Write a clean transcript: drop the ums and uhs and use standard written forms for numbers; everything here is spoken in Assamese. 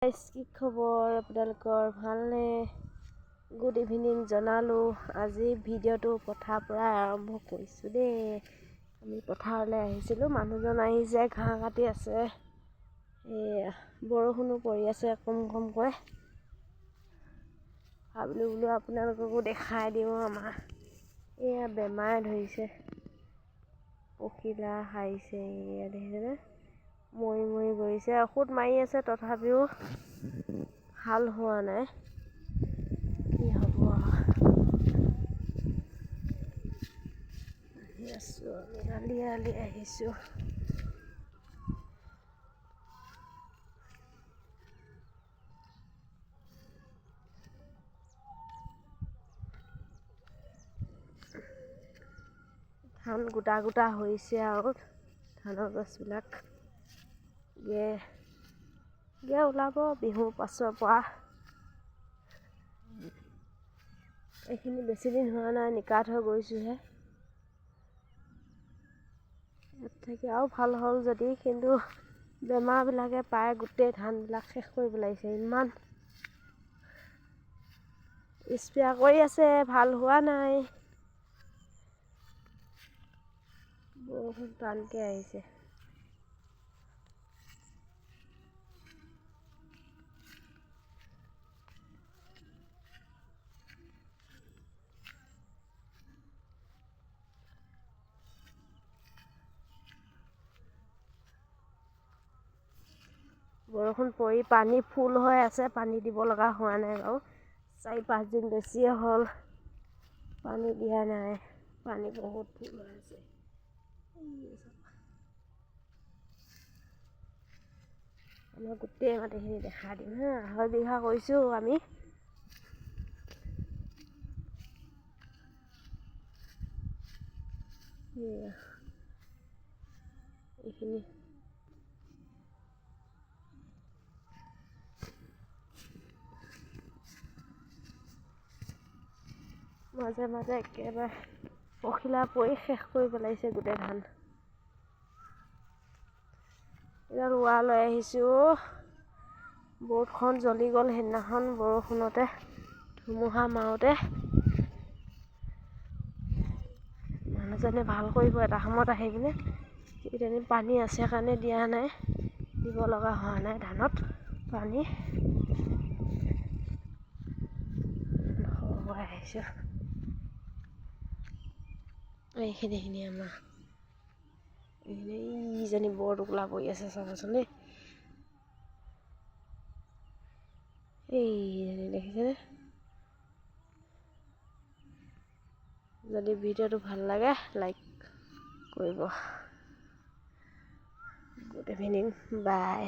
কি খবৰ আপোনালোকৰ ভালনে? গুড ইভিনিং জনালোঁ। আজি ভিডিঅ'টো পথাৰৰ পৰা আৰম্ভ কৰিছোঁ দেই। আমি পথাৰলৈ আহিছিলোঁ, মানুহজন আহিছে, ঘাঁহ কাটি আছে। বৰষুণো পৰি আছে কম কমকৈ। ভাবিলোঁ বোলো আপোনালোককো দেখাই দিওঁ। আমাৰ এয়া বেমাৰে ধৰিছে, পখিলা খাইছে, এয়া দেখিছেনে? মৰি মৰি গৈছে। ঔষধ মাৰি আছে, তথাপিও ভাল হোৱা নাই। কি হ'ব? আহি আছোঁ, আমি আলি আহিছোঁ। ধান গোটা গোটা হৈছে আৰু ধানৰ গছবিলাক ওলাব বিহুৰ পাছৰ পৰা। এইখিনি বেছি দিন হোৱা নাই, নিকাট হৈ গৈছোঁহে। ইয়াত থাকি আৰু ভাল হ'ল যদি, কিন্তু বেমাৰবিলাকে প্ৰায় গোটেই ধানবিলাক শেষ কৰি পেলাইছে। ইমান স্প্ৰে কৰি আছে, ভাল হোৱা নাই। বৰষুণ টানকৈ আহিছে। বৰষুণ পৰি পানী ফুল হৈ আছে, পানী দিব লগা হোৱা নাই বাৰু। 4-5 দিন বেছিয়ে হ'ল পানী দিয়া নাই। পানী বহুত ফুল হৈ আছে। আমাৰ গোটেই মাটিখিনি দেখাই দিম হা। 2.5 বিঘা কৰিছোঁ আমি। এইখিনি মাজে মাজে একেবাৰে পখিলা পৰি শেষ কৰি পেলাইছে গোটেই ধান। এতিয়া ৰোৱা লৈ আহিছোঁ। বৰ্ডখন জ্বলি গ'ল সেইদিনাখন বৰষুণতে, ধুমুহা মাৰোঁতে। মানুহজনে ভাল কৰিব এটা সময়ত আহি পিনে, কিজানি পানী আছে কাৰণে দিয়া নাই, দিব লগা হোৱা নাই ধানত পানী। আহিছোঁ। এইখিনি আমাৰ ইজনী বৰ টোকোলা পৰি আছে, চাবচোন দেই। এইজনী দেখিছেনে? যদি ভিডিঅ'টো ভাল লাগে লাইক কৰিব। গুড ইভিনিং, বাই।